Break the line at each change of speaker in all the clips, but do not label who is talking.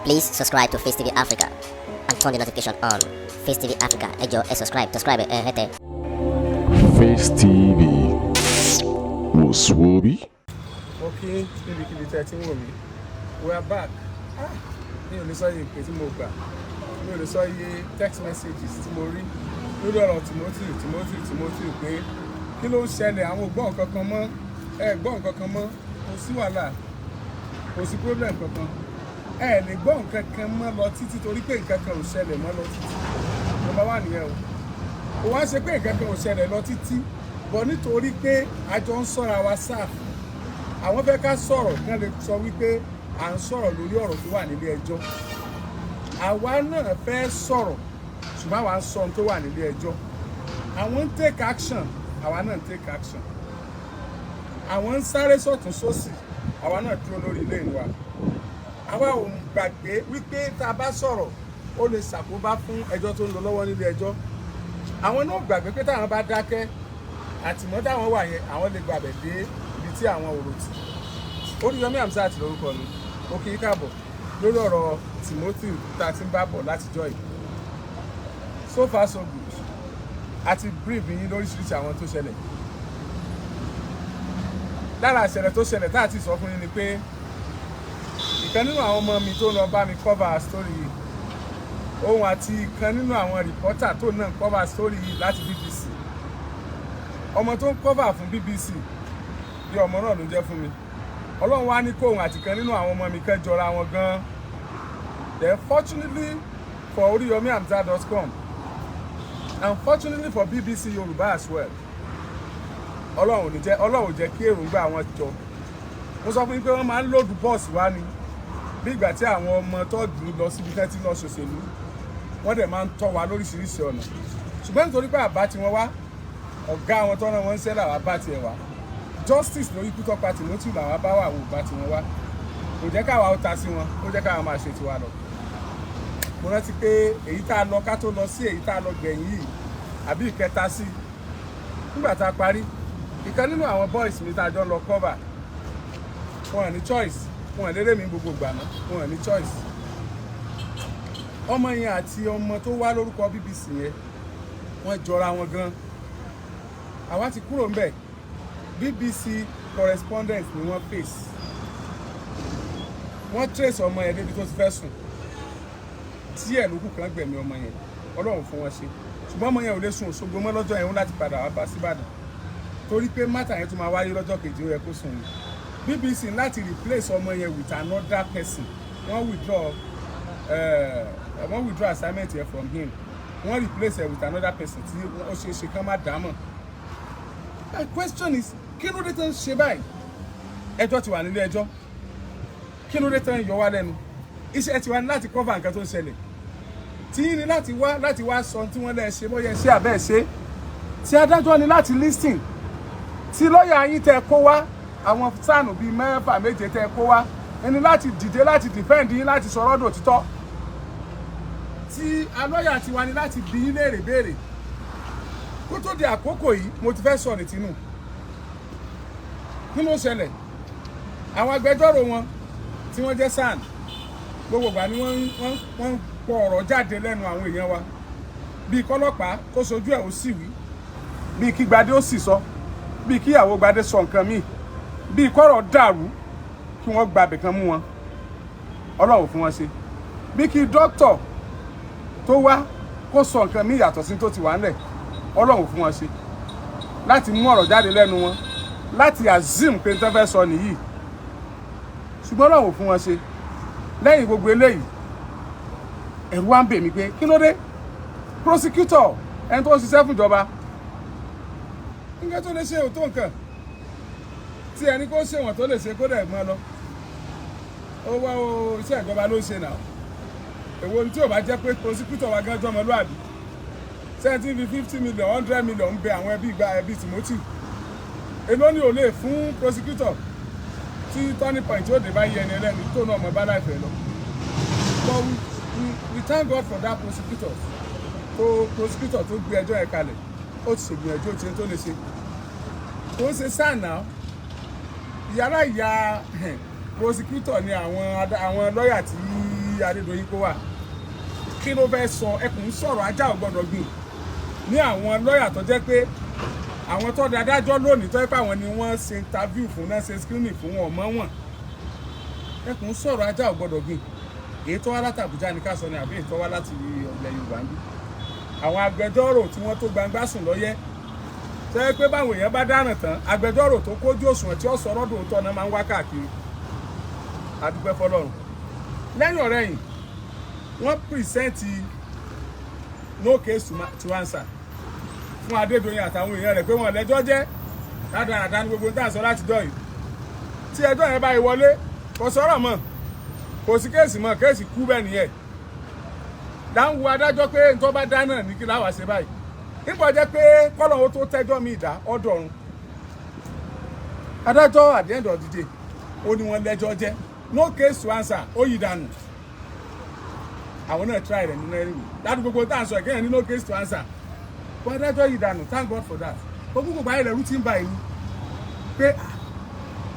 Please subscribe to Face TV Africa and turn the notification on. Face TV Africa, ẹ jọ̀ọ́, subscribe, hete.
Face TV was Swoby.
Okay, níbi 13 wò mí. We are back. Mi ò lè sọ iye ìpè tí mo gbà. Mi ò lè sọ iye text messages tí mo rí lórí ọ̀rọ̀ Timothy pé kí ló ń ṣẹlẹ̀, àwọn ò gbọ́ nǹkan kan mọ́, ẹ gbọ́ nǹkan kan mọ́, kò sí wàhálà, kò sí problem kankan. Ẹ lè gbọ́ nǹkan kan mọ́ lọ títí torí pé nǹkan kan ò ṣẹlẹ̀ mọ́ lọ títí. Number one nìyẹn o. Kò wá ṣe pé nǹkan kan ò ṣẹlẹ̀ lọ títí, bọ̀ nítorí pé a jọ ń sọ́ra wa sáàfù. Àwọn fẹ́ ká sọ̀rọ̀ kí wọ́n lè sọ wípé à ń sọ̀rọ̀ lórí ọ̀rọ̀ tó wà nílé ẹjọ́. Àwa náà fẹ́ sọ̀rọ̀ ṣùgbọ́n àwa ń sọ ohun tó wà nílé ẹjọ́. Àwọn ń take action, àwa náà ń take action. Àwọn ń sáré sọ̀tún sósì, àwa náà dúró lórí ilé ìwà. Àwa ò gbàgbé wípé tá a bá sọ̀rọ̀ ó lè ṣàkóbá fún ẹjọ́ tó ń lọ lọ́wọ́ nílé ẹjọ́. Àwọn náà gbàgbé pé táwọn bá dákẹ́ àtìmọ́ táwọn wà yẹn àwọn lè gbàbẹ̀ dé ibi tí àwọn ò rò tì. Oriyomi Hamat lórúkọ mi, ó kí í káàbọ̀ lórí ọ̀rọ̀ Timothy tá a ti ń bá bọ̀ látijọ́ yìí. So far so good. Àti brief yín lóríṣiríṣi àwọn tó ṣẹlẹ̀. Lára ìṣẹ̀lẹ̀ tó ṣẹlẹ̀ tá a ti sọ fún yín ni pé ìkan nínú àwọn ọmọ mi tó lọ bá mi cover story yìí, òun àti ìkan nínú àwọn reporter tó náà cover story yìí láti BBC. Ọmọ tó ń cover fún BBC bí ọmọ náà ló jẹ́ fún mi. Ọlọ́run wá ní kóhun àti kan nínú àwọn ọmọ mi kan jọra wọn gan. Then fortunately for oriyomihamat.com and fortunately for BBC Yorùbá as well, Ọlọ́run jẹ́ kí èròǹgbà wọn jọ. Mo sọ fún yín pé wọ́n máa ń lòdù bọ́ọ̀sì wá ni bí ìgbà tí àwọn ọmọ tọ́ọ̀dù lọ síbi tẹ́ tí lọ ṣòṣèlú, wọ́n dẹ̀ máa ń tọ́ wa lóríṣiríṣi ọ̀nà. Ṣùgbọ́n nítorí pé àbá tí wọ́n wá, ọ̀gá àwọn tọ́nà wọn ń ṣẹ́ làwọn bá tiẹ̀ wá. Justice lórí ikú tọ́pa Timothy làwọn bá wà wò bá tiwọn wá. Kò jẹ́ káwa ó ta sí wọn, ó jẹ́ káwa máa ṣe tiwa lọ. Mo rántí pé èyí tá a lọ ká tó lọ sí èyí tá a lọ gbẹ̀yìn yìí àbí ìkẹta sí. Nígbà tá a parí, ìkan nínú àwọn boys mi tá a jọ lọ cover, wọn ní choice, wọn lérè mi gbogbo ìgbà náà, wọn ní choice. Ọmọ yẹn àti ọmọ tó wá lórúkọ BBC yẹn, wọ́n jọra wọn gan. Àwa ti kúrò ńbẹ̀. BBC correspondent ni wọ́n face. Wọ́n trace ọmọ yẹn débi tó ti fẹ́ sùn. Tí ẹ̀ lókù kan gbẹ̀mí ọmọ yẹn, Ọlọ́run fún wọn ṣe. Ṣùgbọ́n ọmọ yẹn ò lè sùn Òṣogbo mọ́ lọ́jọ́ yẹn láti padà wá bá síbàdàn. Torí pé mátà yẹn tún máa wáyé lọ́jọ́ kejì ó yẹ kó sùn ni. BBC láti replace ọmọ yẹn with another person. Wọ́n withdraw assignment yẹn from him. Wọ́n replace it with another person tí ó ṣe é ṣe kán má dámọ̀. My question is, kí ló dé tán ṣe báyìí? Ẹjọ́ ti wà nílé ẹjọ́. Kí ló dé tán yọ wá lẹ́nu? Iṣẹ́ ti wá ní láti cover nǹkan tó ń ṣẹlẹ̀. Tí ní láti wá sọ tí wọ́n lè ṣe bóyá ṣe àbẹ́ ṣe. Tí adájọ́ ní láti listen. Tí lọ́ọ̀yà yín tẹ́ kó wá, àwọn sáànù bíi 6 7 tẹ́ kó wá, ẹni láti dìde láti defend yín láti sọ̀rọ̀ dòtítọ́. Tí alọ́yà ti wá ní láti bi yín léèrè béèrè. Kó tó di àkókò yìí, mo ti fẹ́ sọ nìtínú. Kí ló ṣẹlẹ̀? Àwọn agbẹjọ́rò wọn tí wọ́n jẹ́ SAN, gbogbo ìgbà ni wọ́n pọ ọ̀rọ̀ jáde lẹ́nu àwọn èèyàn wa. Bí kọ́lọ́pàá kó sojú ẹ̀ ó sì wí. Bí kí Gbadé ó sì sọ. Bí kí ìyàwó Gbadé sọ nǹkan míì. Bí kọ́rọ̀ dàrú kí wọ́n gba ibìkan mú wọn. Ọlọ́run fún wọn ṣe. Bí kí dókítà tó wá kó sọ nǹkan míì yàtọ̀ sí tó ti wà ńlẹ̀. Ọlọ́run fún wọn ṣe. Láti mú ọ̀rọ̀ jáde lẹ́nu wọn. Láti assume pé tán fẹ́ sọ nìyí. Ṣùgbọ́n Ọlọ́run fún wọn ṣe. Lẹ́yìn gbogbo eléyìí, ẹ̀rù wá ń bè mí pé kí ló dé? Prosecutor ẹni tó ń ṣiṣẹ́ fún ìjọba. Nǹkan tó lè ṣe ò tó nǹkan. Tí ẹni kó ṣe wọ́n tó lè ṣe kó dẹ̀ mọ́ lọ. Ó wá iṣẹ́ ìjọba ló ń ṣe náà. Èwo ni tí ò bá jẹ́ pé prosecutor wa gán jọmọ lóàbí. 50 million 100 million ń bẹ àwọn ẹbí Timothy. Èló ni ò lè fún prosecutor tí turning point ó dé bá yẹ ẹni ẹlẹ́ni tó náà mọ̀ bá láìpẹ́ lọ. But we thank God for that prosecutor tó gbé ẹjọ́ yẹn kalẹ̀. Ó ti ṣègbìyànjú ó ti tó lè ṣe. Kò ń ṣe SAN náà. Ìyá prosecutor ni àwọn lọ́yà tí Adédoyin kó wà kí ló fẹ́ sọ ẹkùn sọ̀rọ̀ ajá ò gbọ́dọ̀ gbìn ní àwọn lọ́ọ̀yà tó jẹ́ pé àwọn tó dájọ́ lónìí tó yẹ pé àwọn ni wọ́n ṣe interview fún náà ṣe screening fún wọn mọ́ wọn ẹkùn sọ̀rọ̀ ajá ò gbọ́dọ̀ gbìn èyí tó wá láti Àbújá ní ká sọ ni àbí èyí tó wá láti ilẹ̀ Yorùbá ń bí àwọn agbẹjọ́rò tí wọ́n tó gbangba sùn lọ́yẹ́ tó yẹ pé báwọn èèyàn bá dáràn tán agbẹjọ́rò tó kójú òṣùwọ̀n tí ó sọ lọ́dún òótọ́ náà máa ń wá káàkiri adúpẹ́ fọlọ́run lẹ́yìn ọ̀rẹ́yìn wọ́n pìrìsẹ́ǹtì no case to answer fún Adédoyin àtàwọn èèyàn rẹ̀ pé wọ́n lẹ́jọ́ jẹ́ dáadáa ní gbogbo táà sọ láti jọ yìí tí ẹjọ́ yẹn báyìí wọlé kò sọ̀rọ̀ mọ́ kò sí kéèsì mọ́ kéèsì kú bẹ́ẹ̀ nìyẹn dáhùn adájọ́ pé nítorí bá dá náà ní kí láwàá ṣe báyìí nígbà jẹ́ pé kọ́lọ́wọ́ tó tẹ́jọ́ mi ìdá ọ̀dọ̀run adájọ́ at the end of the day ó ní wọ́n lẹ́jọ́ jẹ́ no case to answer ó yí dànù àwọn náà try rẹ̀ nínú ẹ̀rí láti gbogbo tá à ń sọ ìkẹyìn ní no case to answer wọ́n adájọ́ yí dànù thank God for that gbogbo báyìí rẹ̀ rútí ń bá ìlú pé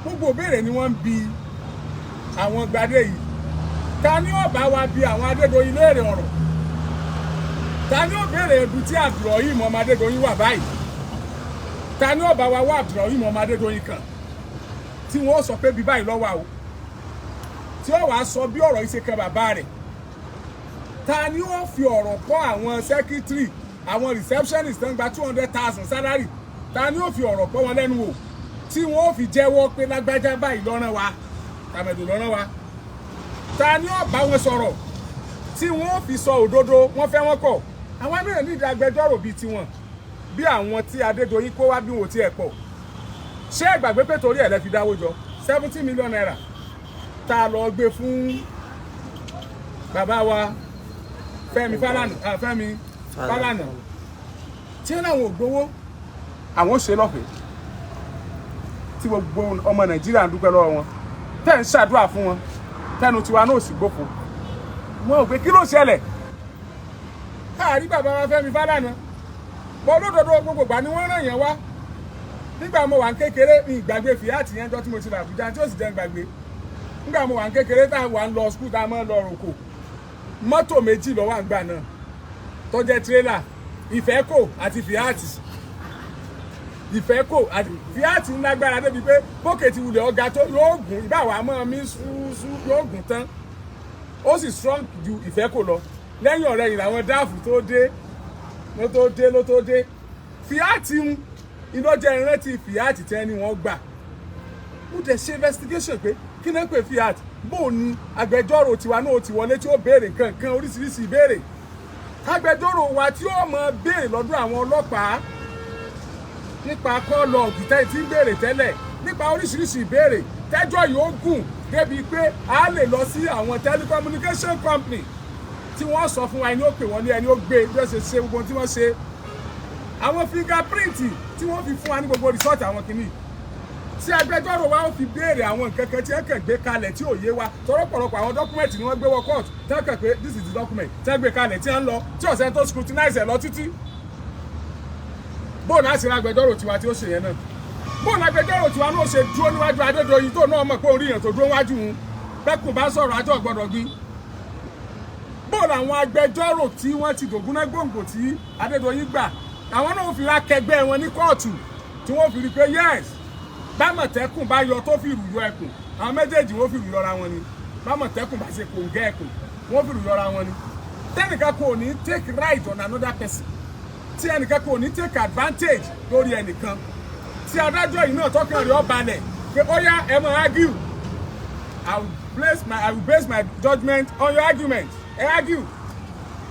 gbogbo béèrè ni wọ́n ń bi àwọn gbadé yìí ta ni ó bá wa bi àwọn Adédoyin léèrè ọ̀rọ̀ ta ni ó béèrè ibi tí Abdulrahim ọmọ Adédoyin wà báyìí ta ni ó bá wa wá Abdulrahim ọmọ Adédoyin kan tí wọ́n sọ pé bí báyìí lọ́wọ́ o tí ó wàá sọ bí ọ̀rọ̀ yìí ṣe kan bàbá rẹ̀ ta ni ó fi ọ̀rọ̀ kọ́ àwọn secretary àwọn receptionist tó ń gba 200,000 salary ta ni ó fi ọ̀rọ̀ kọ́ wọn lẹ́nu wò tí wọ́n fi jẹ́wọ́ pé lágbájá báyìí lọ́rán wa tàbẹ̀dù lọ́rán wa ta ni ó bá wọn sọ̀rọ̀ tí wọ́n fi sọ òdodo wọ́n fẹ́ wọ́n kọ̀ àwọn mìíràn ní ìdágbẹ́jọ́rò bíi tiwọn bí àwọn tí Adédoyin kó wá bí wọn ò tiẹ̀ pọ̀ ṣé ìgbàgbé pé torí ẹ̀ lẹ́ fi dáwó jọ 70 million naira tá a lọ gbé fún bàbá wa Femi Falana tí wọ́n náà gbowó àwọn ṣe lọ́fẹ̀ẹ́ tí gbogbo ọmọ Nàìjíríà ń dúpẹ́ lọ́wọ́ wọn tẹ́ ń ṣàdúrà fún wọn tẹnu tiwa náà sì gbófo wọn ò pé kí ló ṣẹlẹ̀ káàrí bàbá wa Femi Falana bọ́ lódodo gbogbo ìgbà ni wọ́n ràn yẹn wá nígbà mo wà ń kékeré ní ìgbàgbé fìyàtì yẹn jọ tí mo ti lọ Àbújá tí ó sì jẹ́ gbàgbé nígbà mo wà ń kékeré tá a wà ń lọ skul tá a máa ń lọ roko mọ́tò méjì ló wà ń gbà náà tó jẹ́ tírélà Ìfẹ́kò àti fìyàtì Ìfẹ́kò àti fìyàtì ń lágbára débi pé bókètì wulẹ̀ ọ̀gá tó yóò gùn ìbáwá mọ́ mi ṣúṣú yóò gùn tán ó sì strong ju Ìfẹ́kò lọ lẹ́yìn ọ̀rẹ́ yìí làwọn dáàfù tó dé ló tó dé fìyàtì ń iná jẹ́ ìrántí fìyàtì tẹ́ ni wọ́n gbà mo dẹ̀ ṣe investigation pé kí náà pè fìyàtì bóun ni agbẹjọ́rò tiwa náà ti wọlé tí ó béèrè nǹkan oríṣiríṣi ìbéèrè agbẹjọ́rò wa tí ó mọ béèrè lọ́dún àwọn ọlọ́pàá nípa kọ́ọ̀lọ́ọ̀gì tẹ́ ti ń béèrè tẹ́lẹ̀ nípa oríṣiríṣi ìbéèrè tẹ́jọ́ yìí ó gùn débi pé a lè lọ sí àwọn telecommunication company tí wọ́n sọ fún wa ẹni ó pè wọ́n ní ẹni ó gbé bí wọ́n ṣe ṣe gbogbo tí wọ́n ṣe àwọn fingerprint tí wọ́n fi fún wa ní gbogbo resort àwọn kìíní tí agbẹjọ́rò wa ó fi béèrè àwọn nǹkan kan tí ẹ kàn gbé kalẹ̀ tí ò yé wa tọ́rọ̀pọ̀lọpọ̀ àwọn document ni wọ́n gbé wọ court tí wọ́n kàn pé this is the document tí wọ́n gbé kalẹ̀ tí wọ́n ń lọ tí ọ̀sẹ̀ tó scrutinize ẹ̀ lọ títí bóun láti ra agbẹjọ́rò tiwa tí ó ṣe yẹn náà bóun agbẹjọ́rò tiwa náà ṣe dúró níwájú Adédoyin tó náà mọ̀ pé orí yẹn tó dúró wájú òun pẹ́kùn bá sọ̀rọ̀ ajọ́ gbọ́dọ̀ gbin bóun àwọn agbẹjọ́rò tí wọ́n ti dògúnná gbòǹgbò tí Adédoyin gbà àwọn náà fi ra kẹgbẹ́ wọn ní kóòtù tí wọ́n fi rí pé yes bámọ̀tẹ́kùn bá yọ tó fi rùyọ ẹkùn àwọn méjèèjì wọ́n fi rùyọra wọn ni bámọ̀tẹ́kùn bá ṣe kò ń gẹ́ ẹkùn wọ́n fi rùyọra wọn ni tẹ́nìkan kò ní take right on another person tí ẹnìkan kò ní take advantage lórí ẹnìkan tí adájọ́ yìí náà tọ́kàn rẹ̀ ó balẹ̀ pé ó yá ẹ máa argue I will base my judgment on your argument ẹ argue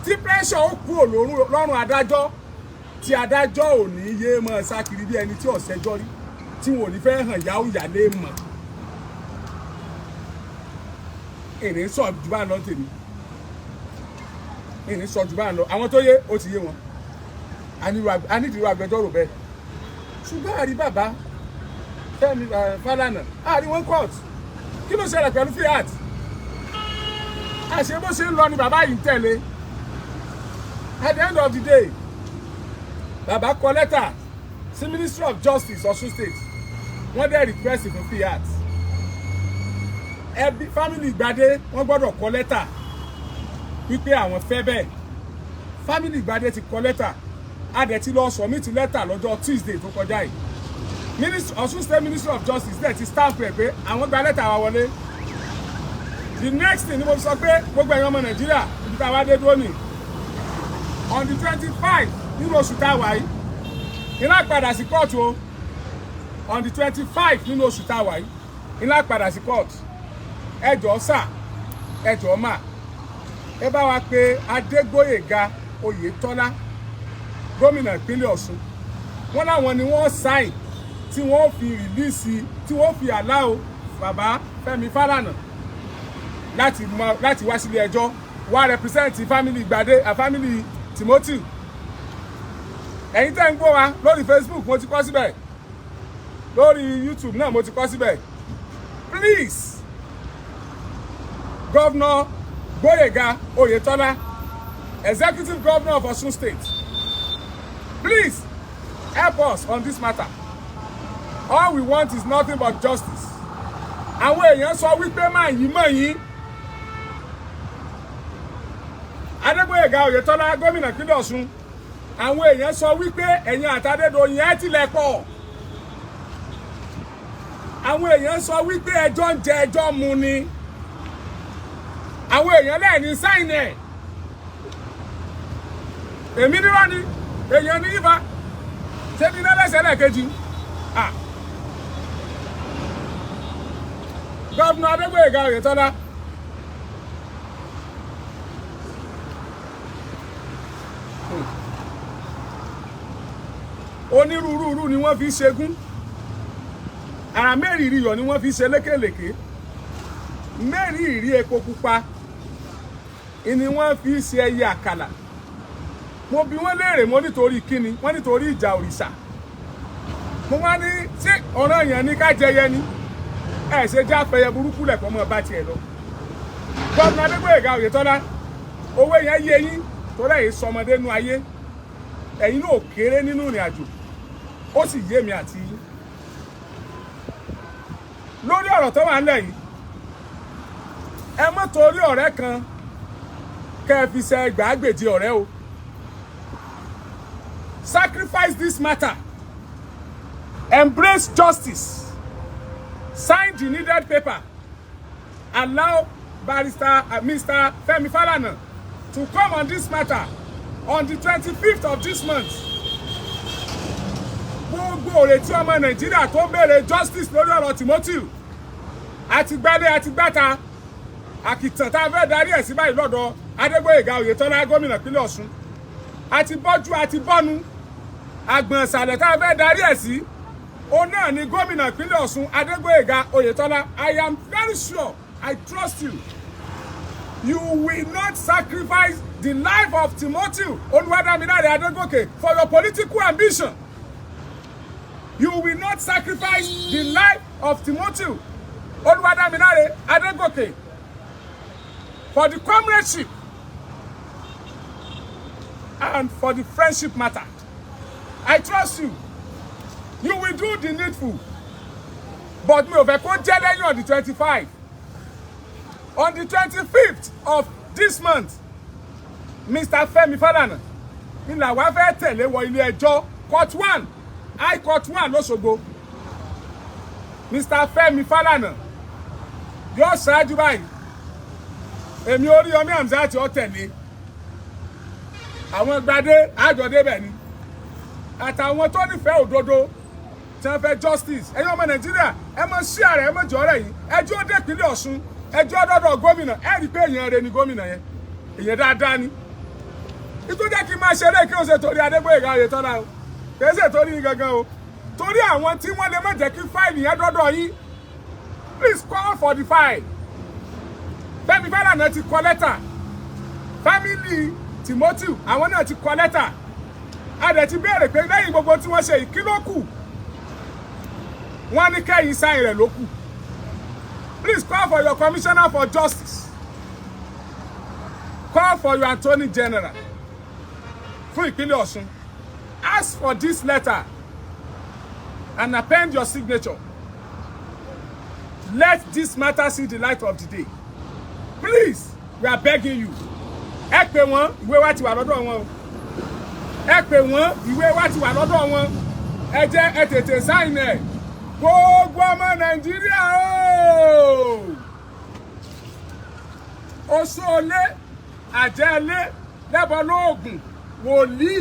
tí pressure ó kúrò lọ́rùn adájọ́ tí adájọ́ ò ní yé mọ́ sákiri bí ẹni tí ọ̀sẹ́jọ́ rí tí wọn ò ní fẹ́ hàn yáwó yálé mọ̀ èrè sọ jù bá ń lọ tèmi èrè sọ jù bá ń lọ àwọn tó yé ó ti yé wọn a nídìí agbẹjọ́rò bẹ́ẹ̀ ṣùgbọ́n àrí bàbá Fẹ́mi Falana àrí wọn court kí ló ṣẹlẹ̀ pẹ̀lú fiat àṣẹ bó ṣe ń lọ ni bàbá yìí ń tẹ̀lé at the end of the day bàbá kọ lẹ́tà sí Ministry of Justice Osun State wọ́n dẹ̀ request fún fiat ẹbí family Ìgbàdé wọ́n gbọ́dọ̀ kọ lẹ́tà wípé àwọn fẹ́ bẹ́ẹ̀ family Ìgbádé ti kọ lẹ́tà a dẹ̀ ti lọ submit lẹ́tà lọ́jọ́ Tuesday tó kọjá yìí Osun State Ministry of Justice dẹ̀ ti stamp ẹ̀ pé àwọn gba lẹ́tà wa wọlé the next thing ni mo sọ pé gbogbo ẹ̀yàn ọmọ Nàìjíríà ibi tá a wá dé dúró ní on the 25 nínú oṣù tá a wà yìí iná padà sí court o on the 25 nínú oṣù tá a wà yìí iná padà sí court ẹ jọ̀ọ́ sà ẹ jọ̀ọ́ mà ẹ bá wa pé Adégbóyèga Oyètọ́lá gómìnà ìpínlẹ̀ Ọ̀ṣun wọ́n láwọn ni wọ́n sign tí wọ́n fi release tí wọ́n fi allow bàbá Femi Falana láti wá sílé ẹjọ́ wá represent family Ìgbádé family Timothy ẹ̀yin tẹ́ ń gbọ́ wa lórí Facebook mo ti kọ síbẹ̀ lórí YouTube náà mo ti kọ síbẹ̀ please Governor Gboyega Oyetola, Executive Governor of Osun State, please help us on this matter. All we want is nothing but justice. Àwọn èèyàn sọ wípé máa yí mọ̀ yín. Adégbóyèga Oyètọ́lá gómìnà ìpínlẹ̀ Ọ̀ṣun. Àwọn èèyàn sọ wípé ẹ̀yin àtàdédoyin ẹ tilẹ̀ pọ̀. Àwọn èèyàn sọ wípé ẹjọ́ ń jẹ ẹjọ́ mu ni. Àwọn èèyàn lẹ́ẹ̀ni sáìn ẹ̀. Èmi níwá ni èèyàn ní yíba ṣé ní lẹ́lẹ́sẹ̀ lẹ́ẹ̀kejì. Gọ́vnà Adégbóyèga Oyètọ́lá. Onírúurú ni wọ́n fi ṣegún. Àrà mẹ́rìírí yọ̀ ni wọ́n fi ṣe lékèlékè. Mẹ́rìírí epo pupa ni wọ́n fi ṣe ẹyẹ àkàlà. Mo bi wọ́n léèrè mo nítorí kíni wọ́n nítorí ìjà òrìṣà. Mo wá ní ṣé ọ̀ràn èèyàn ní ká jẹyẹ ni ẹ ṣe já fẹyẹ burúkú lẹ̀kọ́ mọ́ bá tiẹ̀ lọ. Gọ́vnà Adégbóyèga Oyètọ́lá owó yẹn yé yín torí ẹ̀yin sọmọdé nú ayé ẹ̀yin náà kéré nínú ìrìn àjò ó sì yé mi àti yín. Lórí ọ̀rọ̀ tó wà ńlẹ̀ yìí ẹ mọ́ torí ọ̀rẹ́ kan kẹ́ ẹ fi ṣe ẹgbàágbèje ọ̀rẹ́ o. Sacrifice this matter. Embrace justice. Sign the needed paper. Allow Barrister Mr. Femi Falana to come on this matter on the 25th of this month. Gbogbo òrètí ọmọ Nàìjíríà tó béèrè justice lórí ọ̀rọ̀ Timothy àti Ìgbádé àti Ìgbáta àkìtàn tá a fẹ́ darí ẹ̀ sí báyìí lọ́dọ̀ Adégbóyèga Oyètọ́lá gómìnà ìpínlẹ̀ Ọ̀ṣun àti bọ́jú àti bọ́nu àgbọ̀n ìsàlẹ̀ tá a fẹ́ darí ẹ̀ sí òun náà ni gómìnà ìpínlẹ̀ Ọ̀ṣun Adégbóyèga Oyètọ́lá. I am very sure, I trust you. You will not sacrifice the life of Timothy Oluwadamilare Adegoke for your political ambition. You will not sacrifice the life of Timothy Oluwadamilare Adegoke for the comradeship and for the friendship matter. I trust you. You will do the needful. But mi ò fẹ́ kó jẹ́ lẹ́yìn on the 25. On the 25th of this month, Mr. Femi Falana ni làwa fẹ́ tẹ̀lé wọ ilé ẹjọ́ court 1, High Court 1 l'Óṣogbo. Mr. Femi Falana yóò ṣáájú báyìí. Èmi Oriyomi Hamat ó tẹ̀lé. Àwọn Ìgbádé àjọ̀dé bẹ̀ ni. Àtàwọn tó nífẹ̀ẹ́ òdodo tí wọ́n fẹ́ justice. Ẹ̀yin ọmọ Nàìjíríà ẹ mọ̀ sí ààrẹ ẹ mọ̀ jọ̀ọ́rẹ́ yìí. Ẹjọ́ dé ìpínlẹ̀ Ọ̀ṣun. Ẹjọ́ dọ́dọ̀ gómìnà ẹ rí i pé èèyàn rẹ ni gómìnà yẹn. Èèyàn dáadáa ni. Ìtú jẹ́ kí n máa ṣeré kí o ṣe torí Adégbóyèga Oyètọ́lá o. Kì í ṣe torí yín gangan o. Torí àwọn tí wọ́n lè má jẹ́ kí fáìlì yẹn dọ́dọ̀ yín. Please call for the file. Femi Falana ti kọ lẹ́tà. Family Timothy àwọn náà ti kọ lẹ́tà. A dẹ̀ ti béèrè pé lẹ́yìn gbogbo tí wọ́n ṣe yìí kí ló kù. Wọ́n ní kẹ́yìn sáìn rẹ̀ ló kù. Please call for your commissioner for justice. Call for your attorney general. Fún ìpínlẹ̀ Ọ̀ṣun. Ask for this letter and append your signature. Let this matter see the light of the day. Please, we are begging you. ẹ pè wọ́n ìwé wa ti wà lọ́dọ̀ wọn o ẹ pè wọ́n ìwé wa ti wà lọ́dọ̀ wọn ẹ jẹ́ ẹ tètè sáìn ẹ̀ gbogbo ọmọ Nàìjíríà oṣoolé àjẹlé lẹ́bọ̀ lóògùn wòlíì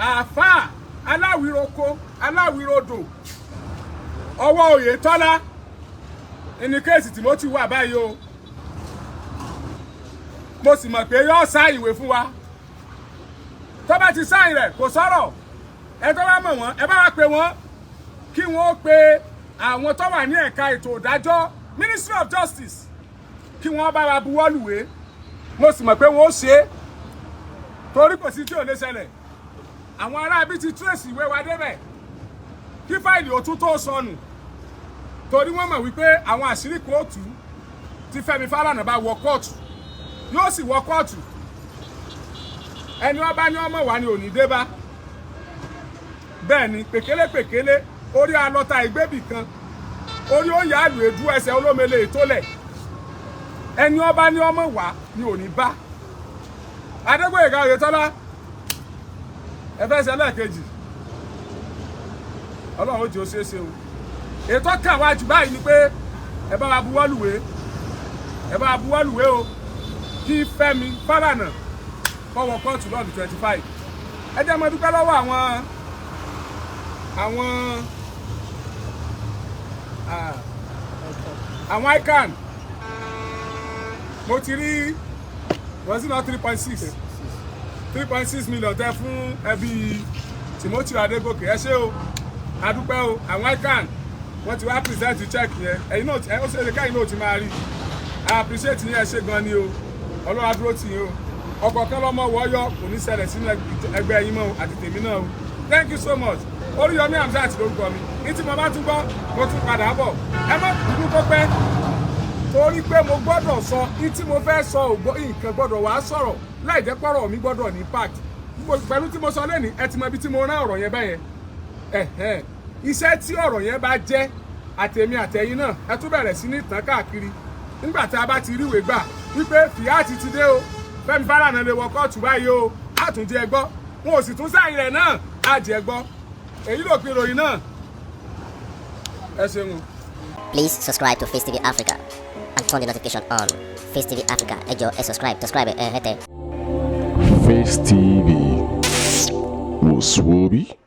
àáfàá aláwìroko aláwìrodò ọwọ́ Oyètọ́lá ní kéèsì Timothy wà báyìí o mo sì mọ̀ pé yóò sá ìwé fún wa tó bá ti sáìn rẹ̀ kò sọ̀rọ̀ ẹ tó bá mọ̀ wọ́n ẹ bá wá pè wọ́n kí wọ́n pe àwọn tó wà ní ẹ̀ka ètò ìdájọ́ Ministry of Justice kí wọ́n bá wa buwọ́lùwé mo sì mọ̀ pé wọ́n ó ṣe é torí kò sí tí ò lè ṣẹlẹ̀ àwọn aráabí ti trace ìwé wa débẹ̀ kí fáìlì òtún tó sọnù torí wọ́n mọ̀ wípé àwọn àṣírí kóòtù tí Femi Falana bá wọ kóòtù yóò sì wọ kóòtù ẹni ọba ní ọmọ wa ni ò ní dé bá bẹ́ẹ̀ ni pèkélé orí alọ́ta ìgbébì kan orí ó yàlù èdú ẹsẹ̀ olómele ìtólẹ̀ ẹni ọba ní ọmọ wa ni ò ní bá Adegoke Oyètọ́lá ẹ fẹ́ ṣe lẹ́ẹ̀kejì Ọlọ́run ó jẹ́ ó ṣeé ṣe o ètò kàn wá jù báyìí ni pé ẹ bá wa buwọ́lùwé o kí Fẹ́mi Falana kọ́wọ́ kóòtù lọ́dún 25 ẹ jẹ́ mọ́ dúpẹ́ lọ́wọ́ àwọn ICAN mo ti rí was it not 3.6 million tẹ fún ẹbí Timothy Adegoke ẹ ṣé o adúpẹ́ o àwọn ICAN wọ́n ti wá present check yẹn ẹ̀yin náà ó ṣe lè káyìn náà ti máa rí I appreciate yín ẹ ṣé gan ni o Ọlọ́run á dúró tì yín o ọ̀kọ̀ọ̀kan lọ́mọ wọ́ọ́yọ́ kò ní ṣẹlẹ̀ sínú ẹgbẹ́ yín mọ́ àti tèmi náà o thank you so much Oriyomi Hamat lórúkọ mi ní tí mo bá tún gbọ́ mo tún padà bọ̀ ẹ má dúdú kó pẹ́ torí pé mo gbọ́dọ̀ sọ ní tí mo fẹ́ sọ nǹkan gbọ́dọ̀ wá sọ̀rọ̀ láì jẹ́ pọ́rọ̀ mi gbọ́dọ̀ ní impact pẹ̀lú tí mo sọ lẹ́nìí ẹ ti mọ ibi tí mo rán ọ̀rọ̀ yẹn bẹ́yẹn iṣẹ́ tí ọ̀rọ̀ yẹn bá jẹ́ àtẹ̀mí àtẹ̀yìn náà ẹ tún bẹ̀rẹ̀ sí ní tàn káàkiri nígbà tí a bá ti ríwèé gbà wípé fìyàtì ti dé o Fẹ́mi Falana lè wọ kóòtù báyìí o àtúnjẹ gbọ́ wọn ò sì tún sáyìn rẹ̀ náà àjẹ gbọ́ èyí ló pe ìròyìn náà ẹ ṣeun.
Please subscribe to Face TV Africa and turn the notification on. Face TV Africa ẹ jọ̀ọ́ ẹ subscribe hete.
Face TV was Swoby.